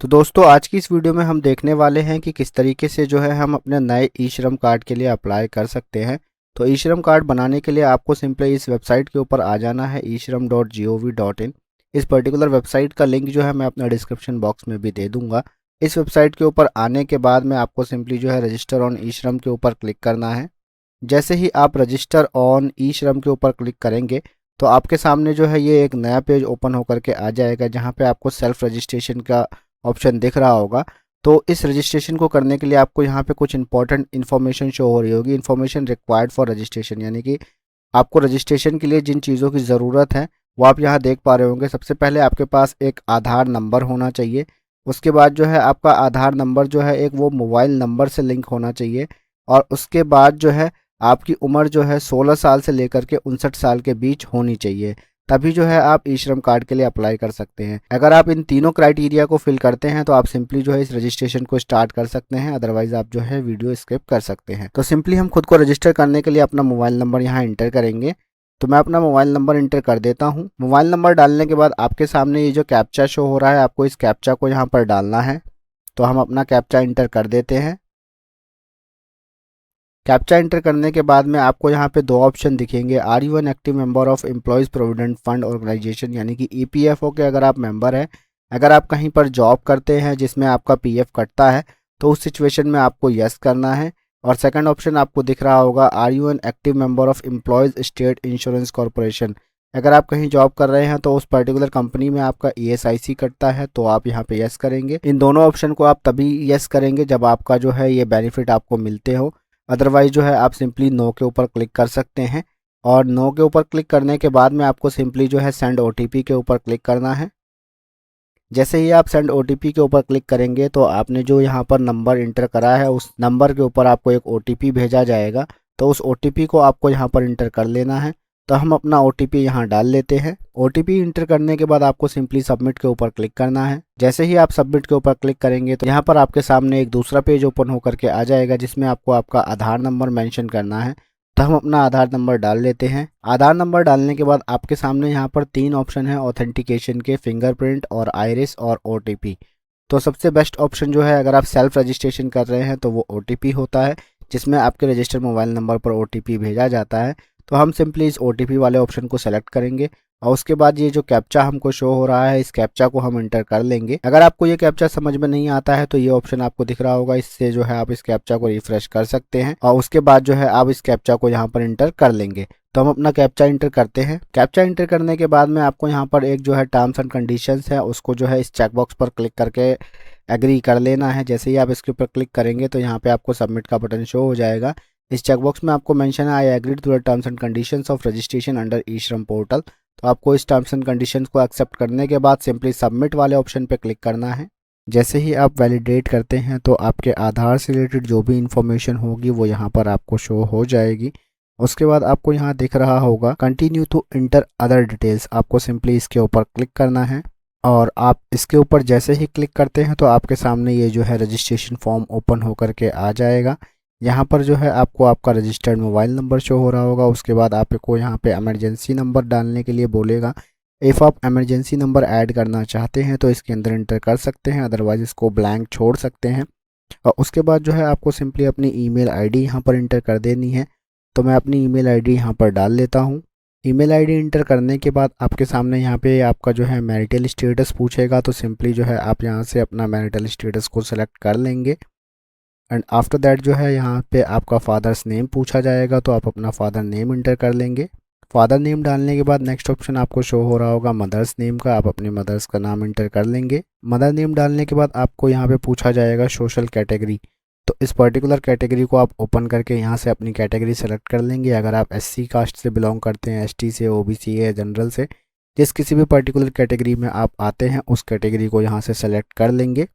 तो दोस्तों आज की इस वीडियो में हम देखने वाले हैं कि किस तरीके से जो है हम अपने नए ई श्रम कार्ड के लिए अप्लाई कर सकते हैं। तो ई श्रम कार्ड बनाने के लिए आपको सिंपली इस वेबसाइट के ऊपर आ जाना है ishram.gov.in। इस पर्टिकुलर वेबसाइट का लिंक जो है मैं अपना डिस्क्रिप्शन बॉक्स में भी दे दूंगा। इस वेबसाइट के ऊपर आने के बाद में आपको सिंपली जो है रजिस्टर ऑन ई श्रम के ऊपर क्लिक करना है। जैसे ही आप रजिस्टर ऑन ई श्रम के ऊपर क्लिक करेंगे तो आपके सामने जो है ये एक नया पेज ओपन होकर के आ जाएगा, जहाँ पे आपको सेल्फ रजिस्ट्रेशन का ऑप्शन दिख रहा होगा। तो इस रजिस्ट्रेशन को करने के लिए आपको यहाँ पे कुछ इंपॉर्टेंट इन्फॉर्मेशन शो हो रही होगी, इन्फॉर्मेशन रिक्वायर्ड फॉर रजिस्ट्रेशन, यानी कि आपको रजिस्ट्रेशन के लिए जिन चीज़ों की ज़रूरत है वो आप यहाँ देख पा रहे होंगे। सबसे पहले आपके पास एक आधार नंबर होना चाहिए। उसके बाद जो है आपका आधार नंबर जो है एक वो मोबाइल नंबर से लिंक होना चाहिए। और उसके बाद जो है आपकी उम्र जो है 16 साल से लेकर के 59 साल के बीच होनी चाहिए, तभी जो है आप ई श्रम कार्ड के लिए अप्लाई कर सकते हैं। अगर आप इन तीनों क्राइटेरिया को फिल करते हैं तो आप सिंपली जो है इस रजिस्ट्रेशन को स्टार्ट कर सकते हैं, अदरवाइज आप जो है वीडियो स्किप कर सकते हैं। तो सिंपली हम खुद को रजिस्टर करने के लिए अपना मोबाइल नंबर यहाँ इंटर करेंगे। तो मैं अपना मोबाइल नंबर इंटर कर देता हूँ। मोबाइल नंबर डालने के बाद आपके सामने ये जो कैप्चा शो हो रहा है, आपको इस कैप्चा को यहाँ पर डालना है। तो हम अपना कैप्चा इंटर कर देते हैं। कैप्चा एंटर करने के बाद में आपको यहाँ पे दो ऑप्शन दिखेंगे, are you an active member of employees provident fund organisation, यानी कि ईपीएफओ के अगर आप मेंबर हैं। अगर आप कहीं पर जॉब करते हैं जिसमें आपका पीएफ कटता है तो उस सिचुएशन में आपको यस करना है। और सेकंड ऑप्शन आपको दिख रहा होगा, are you an active member of employees state insurance corporation. अगर आप कहीं जॉब कर रहे हैं तो उस पर्टिकुलर कंपनी में आपका ईएसआईसी कटता है तो आप यहाँ पे यस करेंगे। इन दोनों ऑप्शन को आप तभी यस करेंगे जब आपका जो है ये बेनिफिट आपको मिलते हो, अदरवाइज जो है आप सिंपली नो के ऊपर क्लिक कर सकते हैं। और नो के ऊपर क्लिक करने के बाद में आपको सिंपली जो है सेंड ओटीपी के ऊपर क्लिक करना है। जैसे ही आप सेंड ओटीपी के ऊपर क्लिक करेंगे तो आपने जो यहाँ पर नंबर इंटर करा है उस नंबर के ऊपर आपको एक ओटीपी भेजा जाएगा। तो उस ओटीपी को आपको यहाँ पर इंटर कर लेना है। तो हम अपना ओटीपी यहाँ डाल लेते हैं। ओटीपी इंटर करने के बाद आपको सिंपली सबमिट के ऊपर क्लिक करना है। जैसे ही आप सबमिट के ऊपर क्लिक करेंगे तो यहाँ पर आपके सामने एक दूसरा पेज ओपन होकर के आ जाएगा, जिसमें आपको आपका आधार नंबर मेंशन करना है। तो हम अपना आधार नंबर डाल लेते हैं। आधार नंबर डालने के बाद आपके सामने यहाँ पर तीन ऑप्शन है ऑथेंटिकेशन के, फिंगरप्रिंट और आइरिस और ओटीपी। तो सबसे बेस्ट ऑप्शन जो है, अगर आप सेल्फ रजिस्ट्रेशन कर रहे हैं तो वो ओटीपी होता है, जिसमें आपके रजिस्टर्ड मोबाइल नंबर पर ओटीपी भेजा जाता है। तो हम सिंपली इस ओटीपी वाले ऑप्शन को सेलेक्ट करेंगे और उसके बाद ये जो कैप्चा हमको शो हो रहा है इस कैप्चा को हम इंटर कर लेंगे। अगर आपको ये कैप्चा समझ में नहीं आता है तो ये ऑप्शन आपको दिख रहा होगा, इससे जो है आप इस कैप्चा को रिफ्रेश कर सकते हैं और उसके बाद जो है आप इस कैप्चा को यहाँ पर इंटर कर लेंगे। तो हम अपना कैप्चा इंटर करते हैं। कैप्चा इंटर करने के बाद में आपको यहाँ पर एक जो है टर्म्स एंड कंडीशंस है उसको जो है इस चेकबॉक्स पर क्लिक करके एग्री कर लेना है। जैसे ही आप इसके ऊपर क्लिक करेंगे तो यहाँ पे आपको सबमिट का बटन शो हो जाएगा। इस चेकबॉक्स में आपको मेंशन है I agreed to the terms and conditions of registration under e Shram portal. तो आपको इस टर्म्स एंड कंडीशंस को एक्सेप्ट करने के बाद सिंपली सबमिट वाले ऑप्शन पे क्लिक करना है। जैसे ही आप वैलिडेट करते हैं तो आपके आधार से रिलेटेड जो भी इंफॉर्मेशन होगी वो यहाँ पर आपको शो हो जाएगी। उसके बाद आपको यहाँ दिख रहा होगा continue to enter other details, आपको सिंपली इसके ऊपर क्लिक करना है। और आप इसके ऊपर जैसे ही क्लिक करते हैं तो आपके सामने ये जो है रजिस्ट्रेशन फॉर्म ओपन होकर के आ जाएगा। यहाँ पर जो है आपको आपका रजिस्टर्ड मोबाइल नंबर शो हो रहा होगा। उसके बाद आपको यहाँ पे इमरजेंसी नंबर डालने के लिए बोलेगा। इफ़ आप इमरजेंसी नंबर ऐड करना चाहते हैं तो इसके अंदर इंटर कर सकते हैं, अदरवाइज इसको ब्लैंक छोड़ सकते हैं। और उसके बाद जो है आपको सिंपली अपनी ईमेल आईडी यहाँ पर इंटर कर देनी है। तो मैं अपनी ईमेल आईडी यहाँ पर डाल लेता हूँ। ईमेल आईडी इंटर करने के बाद आपके सामने यहाँ पे आपका जो है मैरिटल स्टेटस पूछेगा। तो सिंपली जो है आप यहाँ से अपना मैरिटल स्टेटस को सिलेक्ट कर लेंगे। एंड आफ्टर दैट जो है यहाँ पे आपका फादर्स नेम पूछा जाएगा, तो आप अपना फादर नेम इंटर कर लेंगे। फादर नेम डालने के बाद नेक्स्ट ऑप्शन आपको शो हो रहा होगा मदर्स नेम का, आप अपनी मदर्स का नाम इंटर कर लेंगे। मदर नेम डालने के बाद आपको यहाँ पे पूछा जाएगा सोशल कैटेगरी। तो इस पर्टिकुलर कैटेगरी को आप ओपन करके यहाँ से अपनी कैटेगरी सेलेक्ट कर लेंगे। अगर आप एससी कास्ट से बिलोंग करते हैं, एसटी से, ओबीसी या जनरल से, जिस किसी भी पर्टिकुलर कैटेगरी में आप आते हैं उस कैटेगरी को यहाँ से सेलेक्ट कर लेंगे।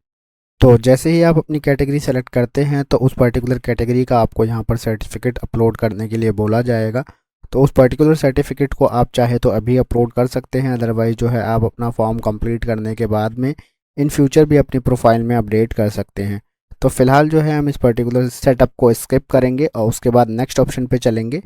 तो जैसे ही आप अपनी कैटेगरी सेलेक्ट करते हैं तो उस पर्टिकुलर कैटेगरी का आपको यहाँ पर सर्टिफिकेट अपलोड करने के लिए बोला जाएगा। तो उस पर्टिकुलर सर्टिफिकेट को आप चाहे तो अभी अपलोड कर सकते हैं, अदरवाइज जो है आप अपना फॉर्म कंप्लीट करने के बाद में इन फ्यूचर भी अपनी प्रोफाइल में अपडेट कर सकते हैं। तो फिलहाल जो है हम इस पर्टिकुलर सेटअप को स्किप करेंगे और उसके बाद नेक्स्ट ऑप्शन पे चलेंगे।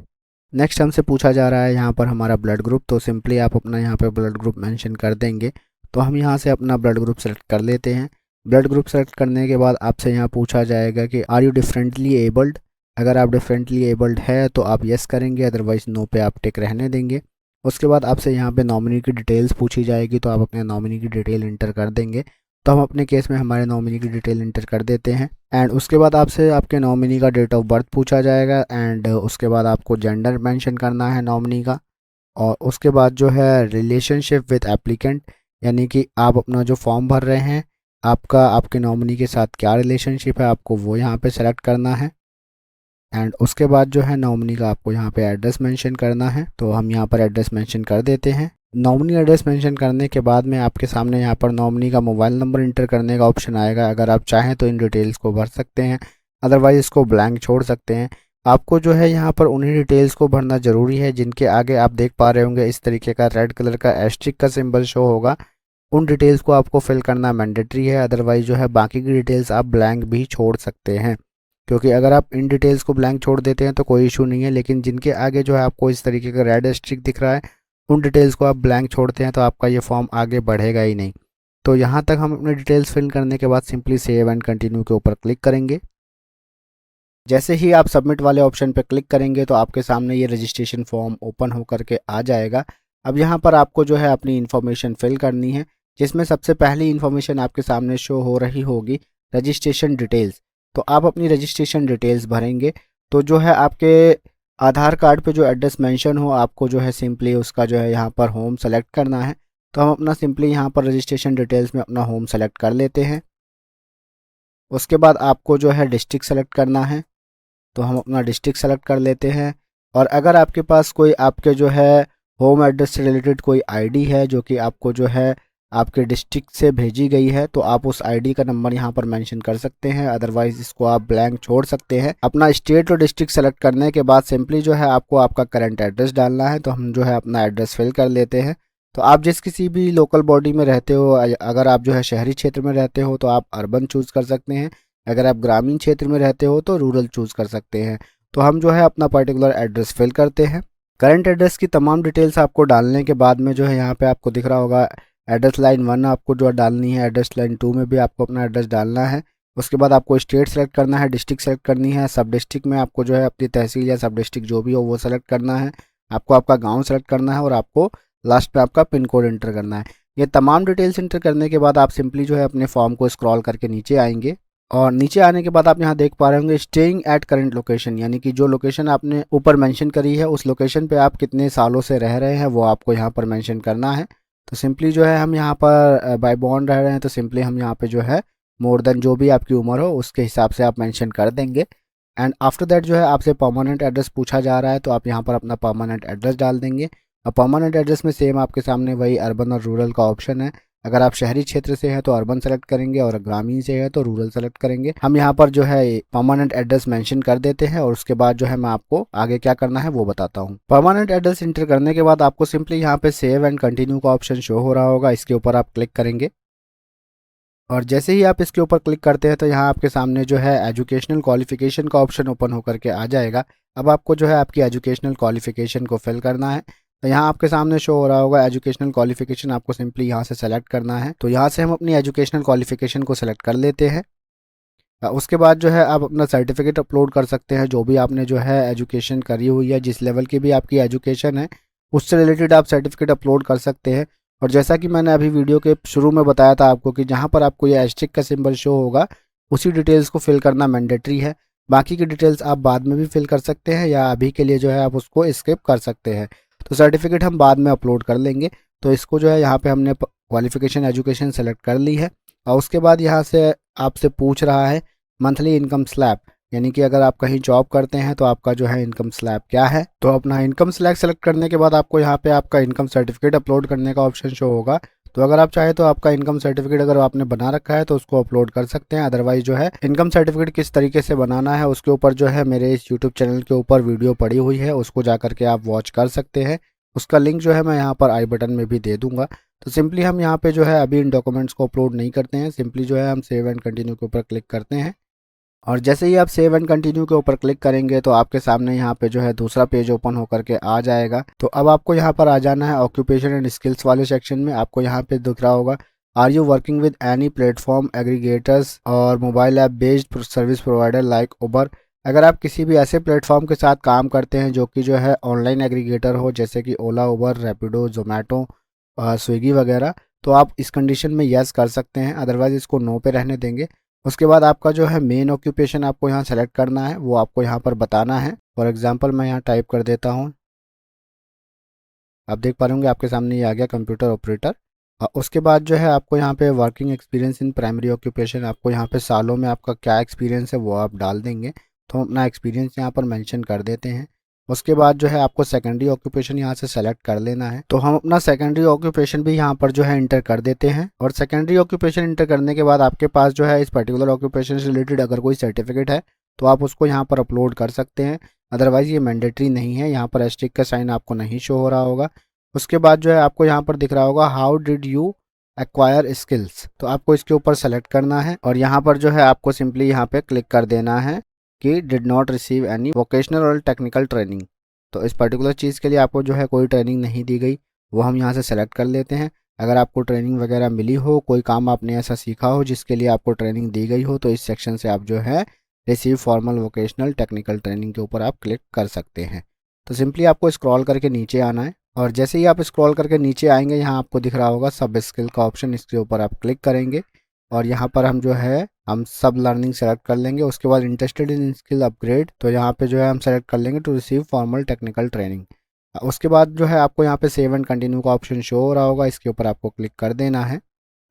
नेक्स्ट हमसे पूछा जा रहा है यहाँ पर हमारा ब्लड ग्रुप। तो सिंपली आप अपना यहाँ पर ब्लड ग्रुप मेंशन कर देंगे। तो हम यहाँ से अपना ब्लड ग्रुप सेलेक्ट कर लेते हैं। ब्लड ग्रुप सेलेक्ट करने के बाद आपसे यहाँ पूछा जाएगा कि आर यू डिफरेंटली एबल्ड। अगर आप डिफरेंटली एबल्ड है तो आप येस करेंगे, अदरवाइज़ नो पे आप टिक रहने देंगे। उसके बाद आपसे यहाँ पे नॉमिनी की डिटेल्स पूछी जाएगी, तो आप अपने नॉमिनी की डिटेल इंटर कर देंगे। तो हम अपने केस में हमारे नॉमिनी की डिटेल इंटर कर देते हैं। एंड उसके बाद आपसे आपके नॉमिनी का डेट ऑफ बर्थ पूछा जाएगा। एंड उसके बाद आपको जेंडर मेंशन करना है नॉमिनी का। और उसके बाद जो है रिलेशनशिप विद एप्लीकेंट, यानी कि आप अपना जो फॉर्म भर रहे हैं आपका आपके नॉमिनी के साथ क्या रिलेशनशिप है, आपको वो यहाँ पे सेलेक्ट करना है। एंड उसके बाद जो है नॉमिनी का आपको यहाँ पे एड्रेस मेंशन करना है, तो हम यहाँ पर एड्रेस मेंशन कर देते हैं। नॉमिनी एड्रेस मेंशन करने के बाद में आपके सामने यहाँ पर नॉमिनी का मोबाइल नंबर इंटर करने का ऑप्शन आएगा। अगर आप चाहें तो इन डिटेल्स को भर सकते हैं, अदरवाइज़ इसको ब्लैंक छोड़ सकते हैं। आपको जो है यहाँ पर उन्हीं डिटेल्स को भरना ज़रूरी है जिनके आगे आप देख पा रहे होंगे इस तरीके का रेड कलर का एस्ट्रिक का सिंबल शो होगा। उन डिटेल्स को आपको फिल करना मैंडेटरी है, अदरवाइज़ जो है बाकी की डिटेल्स आप ब्लैंक भी छोड़ सकते हैं। क्योंकि अगर आप इन डिटेल्स को ब्लैंक छोड़ देते हैं तो कोई इशू नहीं है, लेकिन जिनके आगे जो है आपको इस तरीके का रेड स्ट्रिक दिख रहा है उन डिटेल्स को आप ब्लैंक छोड़ते हैं तो आपका ये फॉर्म आगे बढ़ेगा ही नहीं। तो यहाँ तक हम अपने डिटेल्स फिल करने के बाद सिंपली सेव एंड कंटिन्यू के ऊपर क्लिक करेंगे। जैसे ही आप सबमिट वाले ऑप्शन पर क्लिक करेंगे तो आपके सामने ये रजिस्ट्रेशन फॉर्म ओपन होकर के आ जाएगा। अब यहाँ पर आपको जो है अपनी इन्फॉर्मेशन फिल करनी है, जिसमें सबसे पहली इन्फॉर्मेशन आपके सामने शो हो रही होगी रजिस्ट्रेशन डिटेल्स। तो आप अपनी रजिस्ट्रेशन डिटेल्स भरेंगे। तो जो है आपके आधार कार्ड पे जो एड्रेस मेंशन हो आपको जो है सिंपली उसका जो है यहाँ पर होम सेलेक्ट करना है। तो हम अपना सिंपली यहाँ पर रजिस्ट्रेशन डिटेल्स में अपना होम सेलेक्ट कर लेते हैं। उसके बाद आपको जो है डिस्ट्रिक्ट सेलेक्ट करना है, तो हम अपना डिस्ट्रिक्ट सेलेक्ट कर लेते हैं। और अगर आपके पास कोई आपके जो है होम एड्रेस से रिलेटेड कोई आईडी है जो कि आपको जो है आपके डिस्ट्रिक्ट से भेजी गई है तो आप उस आईडी का नंबर यहाँ पर मेंशन कर सकते हैं, अदरवाइज इसको आप ब्लैंक छोड़ सकते हैं। अपना स्टेट और डिस्ट्रिक्ट सेलेक्ट करने के बाद सिंपली जो है आपको आपका करंट एड्रेस डालना है। तो हम जो है अपना एड्रेस फिल कर लेते हैं। तो आप जिस किसी भी लोकल बॉडी में रहते हो, अगर आप जो है शहरी क्षेत्र में रहते हो तो आप अर्बन चूज़ कर सकते हैं, अगर आप ग्रामीण क्षेत्र में रहते हो तो रूरल चूज़ कर सकते हैं। तो हम जो है अपना पर्टिकुलर एड्रेस फिल करते हैं। करंट एड्रेस की तमाम डिटेल्स आपको डालने के बाद में जो है यहाँ पे आपको दिख रहा होगा एड्रेस लाइन 1 आपको जो डालनी है, एड्रेस लाइन 2 में भी आपको अपना एड्रेस डालना है। उसके बाद आपको स्टेट सेलेक्ट करना है, डिस्ट्रिक्ट सेलेक्ट करनी है, सब डिस्ट्रिक्ट में आपको जो है अपनी तहसील या सब डिस्ट्रिक्ट जो भी हो वो सेलेक्ट करना है, आपको आपका गाँव सेलेक्ट करना है और आपको लास्ट में आपका पिन कोड इंटर करना है। ये तमाम डिटेल्स इंटर करने के बाद आप सिंपली जो है अपने फॉर्म को स्क्रॉल करके नीचे आएंगे। और नीचे आने के बाद आप यहाँ देख पा रहे होंगे स्टेइंग एट करंट लोकेशन, यानी कि जो लोकेशन आपने ऊपर मेंशन करी है उस लोकेशन पे आप कितने सालों से रह रहे हैं वो आपको यहाँ पर मेंशन करना है। तो सिंपली जो है हम यहाँ पर बाय बॉर्न रह रहे हैं तो सिंपली हम यहाँ पे जो है मोर देन जो भी आपकी उम्र हो उसके हिसाब से आप मेंशन कर देंगे। एंड आफ्टर दैट जो है आपसे परमानेंट एड्रेस पूछा जा रहा है तो आप यहाँ पर अपना परमानेंट एड्रेस डाल देंगे। और परमानेंट एड्रेस में सेम आपके सामने वही अर्बन और रूरल का ऑप्शन है। अगर आप शहरी क्षेत्र से हैं तो अर्बन सेलेक्ट करेंगे और ग्रामीण से है तो रूरल सेलेक्ट करेंगे। हम यहाँ पर जो है परमानेंट एड्रेस मेंशन कर देते हैं और उसके बाद जो है मैं आपको आगे क्या करना है वो बताता हूँ। परमानेंट एड्रेस इंटर करने के बाद आपको सिंपली यहाँ पे सेव एंड कंटिन्यू का ऑप्शन शो हो रहा होगा, इसके ऊपर आप क्लिक करेंगे। और जैसे ही आप इसके ऊपर क्लिक करते हैं तो यहाँ आपके सामने जो है एजुकेशनल क्वालिफिकेशन का ऑप्शन ओपन होकर के आ जाएगा। अब आपको जो है आपकी एजुकेशनल क्वालिफिकेशन को फिल करना है। तो यहाँ आपके सामने शो हो रहा होगा एजुकेशनल क्वालिफिकेशन, आपको सिंपली यहाँ से सेलेक्ट करना है। तो यहाँ से हम अपनी एजुकेशनल क्वालिफिकेशन को सेलेक्ट कर लेते हैं। उसके बाद जो है आप अपना सर्टिफिकेट अपलोड कर सकते हैं, जो भी आपने जो है एजुकेशन करी हुई है, जिस लेवल की भी आपकी एजुकेशन है उससे रिलेटेड आप सर्टिफिकेट अपलोड कर सकते हैं। और जैसा कि मैंने अभी वीडियो के शुरू में बताया था आपको कि जहाँ पर आपको ये एस्ट्रिक का सिंबल शो होगा उसी डिटेल्स को फिल करना मैंडेटरी है। बाकी की डिटेल्स आप बाद में भी फिल कर सकते हैं या अभी के लिए जो है आप उसको स्किप कर सकते हैं। तो सर्टिफिकेट हम बाद में अपलोड कर लेंगे। तो इसको जो है यहाँ पे हमने क्वालिफिकेशन एजुकेशन सेलेक्ट कर ली है। और उसके बाद यहाँ से आपसे पूछ रहा है मंथली इनकम स्लैब, यानी कि अगर आप कहीं जॉब करते हैं तो आपका जो है इनकम स्लैब क्या है। तो अपना इनकम स्लैब सेलेक्ट करने के बाद आपको यहाँ पे आपका इनकम सर्टिफिकेट अपलोड करने का ऑप्शन शो होगा। तो अगर आप चाहे तो आपका इनकम सर्टिफिकेट अगर आपने बना रखा है तो उसको अपलोड कर सकते हैं, अदरवाइज जो है इनकम सर्टिफिकेट किस तरीके से बनाना है उसके ऊपर जो है मेरे इस यूट्यूब चैनल के ऊपर वीडियो पड़ी हुई है, उसको जा करके आप वॉच कर सकते हैं। उसका लिंक जो है मैं यहाँ पर आई बटन में भी दे दूंगा। तो सिंपली हम यहाँ पे जो है अभी इन डॉक्यूमेंट्स को अपलोड नहीं करते हैं, सिंपली जो है हम सेव एंड कंटिन्यू के ऊपर क्लिक करते हैं। और जैसे ही आप सेव एंड कंटिन्यू के ऊपर क्लिक करेंगे तो आपके सामने यहाँ पे जो है दूसरा पेज ओपन होकर के आ जाएगा। तो अब आपको यहाँ पर आ जाना है ऑक्यूपेशन एंड स्किल्स वाले सेक्शन में। आपको यहाँ पे दिख रहा होगा are you working with any platform aggregators और mobile app based service provider like Uber. अगर आप किसी भी ऐसे प्लेटफॉर्म के साथ काम करते हैं जो कि जो है ऑनलाइन एग्रीगेटर हो, जैसे कि ओला, उबर, रैपिडो, जोमेटो, स्विगी वगैरह, तो आप इस कंडीशन में यस कर सकते हैं, अदरवाइज़ इसको नो पे रहने देंगे। उसके बाद आपका जो है मेन ऑक्यूपेशन आपको यहाँ सेलेक्ट करना है, वो आपको यहाँ पर बताना है। फॉर एग्जांपल मैं यहाँ टाइप कर देता हूँ, आप देख पा रहे होंगे आपके सामने ये आ गया कंप्यूटर ऑपरेटर। उसके बाद जो है आपको यहाँ पे working experience in primary occupation, आपको यहाँ पे सालों में आपका क्या एक्सपीरियंस है वो आप डाल देंगे। तो हम अपना एक्सपीरियंस यहाँ पर मेंशन कर देते हैं। उसके बाद जो है आपको सेकेंडरी ऑक्यूपेशन यहाँ से सेलेक्ट कर लेना है, तो हम अपना सेकेंडरी ऑक्यूपेशन भी यहाँ पर जो है इंटर कर देते हैं। और सेकेंडरी ऑक्यूपेशन इंटर करने के बाद आपके पास जो है इस पर्टिकुलर ऑक्यूपेशन से रिलेटेड अगर कोई सर्टिफिकेट है तो आप उसको यहाँ पर अपलोड कर सकते हैं, अदरवाइज़ ये मैंडेटरी नहीं है। यहाँ पर एस्टिक का साइन आपको नहीं शो हो रहा होगा। उसके बाद जो है आपको यहाँ पर दिख रहा होगा how did you acquire skills, तो आपको इसके ऊपर सेलेक्ट करना है और यहाँ पर जो है आपको सिंपली यहाँ पे क्लिक कर देना है कि did not receive any vocational और टेक्निकल ट्रेनिंग। तो इस पर्टिकुलर चीज़ के लिए आपको जो है कोई ट्रेनिंग नहीं दी गई, वो हम यहाँ से सेलेक्ट कर लेते हैं। अगर आपको ट्रेनिंग वगैरह मिली हो, कोई काम आपने ऐसा सीखा हो जिसके लिए आपको ट्रेनिंग दी गई हो, तो इस सेक्शन से आप जो है receive formal vocational technical training के ऊपर आप क्लिक कर सकते हैं। तो सिंपली आपको स्क्रॉल करके नीचे आना है और जैसे ही आप स्क्रॉल करके नीचे आएंगे यहाँ आपको दिख रहा होगा सब स्किल का ऑप्शन, इसके ऊपर आप क्लिक करेंगे और यहाँ पर हम जो है हम सब लर्निंग सेलेक्ट कर लेंगे। उसके बाद इंटरेस्टेड इन स्किल अपग्रेड, तो यहाँ पे जो है हम सेलेक्ट कर लेंगे to receive formal technical training. उसके बाद जो है आपको यहाँ पे सेव एंड कंटिन्यू का ऑप्शन शो हो रहा होगा, इसके ऊपर आपको क्लिक कर देना है।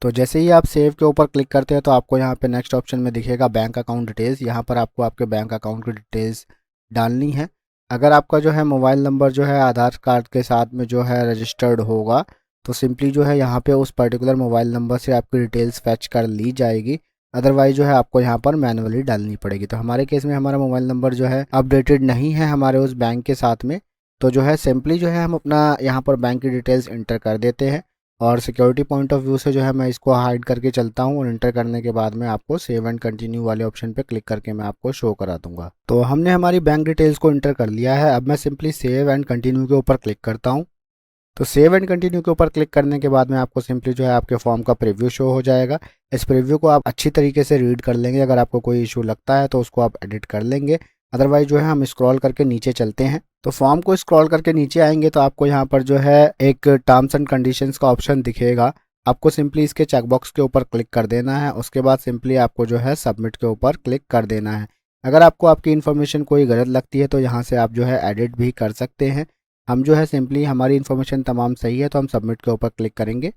तो जैसे ही आप सेव के ऊपर क्लिक करते हैं तो आपको यहाँ पे नेक्स्ट ऑप्शन में दिखेगा बैंक अकाउंट डिटेल्स। यहाँ पर आपको आपके बैंक अकाउंट की डिटेल्स डालनी है। अगर आपका जो है मोबाइल नंबर जो है आधार कार्ड के साथ में जो है रजिस्टर्ड होगा तो सिंपली जो है यहाँ पे उस पर्टिकुलर मोबाइल नंबर से आपकी डिटेल्स फैच कर ली जाएगी, अदरवाइज जो है आपको यहाँ पर मैनुअली डालनी पड़ेगी। तो हमारे केस में हमारा मोबाइल नंबर जो है अपडेटेड नहीं है हमारे उस बैंक के साथ में, तो जो है सिंपली जो है हम अपना यहाँ पर बैंक की डिटेल्स इंटर कर देते हैं और सिक्योरिटी पॉइंट ऑफ व्यू से जो है मैं इसको हाइड करके चलता हूँ और इंटर करने के बाद में आपको सेव एंड कंटिन्यू वाले ऑप्शन पे क्लिक करके मैं आपको शो करा दूंगा। तो हमने हमारी बैंक डिटेल्स को इंटर कर लिया है। अब मैं सिंपली सेव एंड कंटिन्यू के ऊपर क्लिक करता हूँ। तो सेव एंड कंटिन्यू के ऊपर क्लिक करने के बाद में आपको सिंपली जो है आपके फॉर्म का प्रीव्यू शो हो जाएगा। इस प्रीव्यू को आप अच्छी तरीके से रीड कर लेंगे, अगर आपको कोई इशू लगता है तो उसको आप एडिट कर लेंगे, अदरवाइज जो है हम स्क्रॉल करके नीचे चलते हैं। तो फॉर्म को स्क्रॉल करके नीचे आएंगे तो आपको यहाँ पर जो है एक टर्म्स एंड कंडीशंस का ऑप्शन दिखेगा, आपको सिंपली इसके चेकबॉक्स के ऊपर क्लिक कर देना है। उसके बाद सिंपली आपको जो है सबमिट के ऊपर क्लिक कर देना है। अगर आपको आपकी इन्फॉर्मेशन कोई गलत लगती है तो यहाँ से आप जो है एडिट भी कर सकते हैं। हम जो है सिंपली हमारी इन्फॉर्मेशन तमाम सही है तो हम सबमिट के ऊपर क्लिक करेंगे।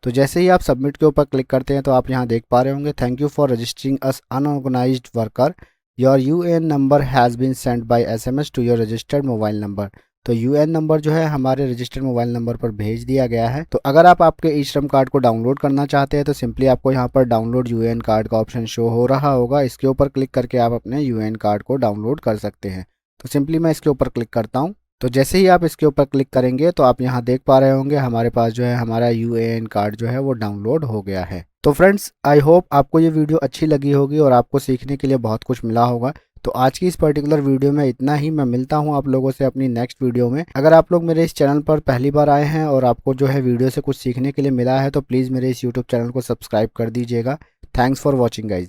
तो जैसे ही आप सबमिट के ऊपर क्लिक करते हैं तो आप यहाँ देख पा रहे होंगे thank you for registering us unorganised worker, your UAN number has been send by SMS to your registered mobile number. तो यूएएन नंबर जो है हमारे रजिस्टर्ड मोबाइल नंबर पर भेज दिया गया है। तो अगर आप आपके ई श्रम कार्ड को डाउनलोड करना चाहते हैं तो सिंपली आपको यहाँ पर डाउनलोड यूएएन कार्ड का ऑप्शन शो हो रहा होगा, इसके ऊपर क्लिक करके आप अपने यूएएन कार्ड को डाउनलोड कर सकते हैं। तो सिंपली मैं इसके ऊपर क्लिक करता हूँ। तो जैसे ही आप इसके ऊपर क्लिक करेंगे तो आप यहाँ देख पा रहे होंगे हमारे पास जो है हमारा यूएएन कार्ड जो है वो डाउनलोड हो गया है। तो फ्रेंड्स आई होप आपको ये वीडियो अच्छी लगी होगी और आपको सीखने के लिए बहुत कुछ मिला होगा। तो आज की इस पर्टिकुलर वीडियो में इतना ही। मैं मिलता हूँ आप लोगों से अपनी नेक्स्ट वीडियो में। अगर आप लोग मेरे इस चैनल पर पहली बार आए हैं और आपको जो है वीडियो से कुछ सीखने के लिए मिला है तो प्लीज़ मेरे इस यूट्यूब चैनल को सब्सक्राइब कर दीजिएगा। Thanks for watching guys.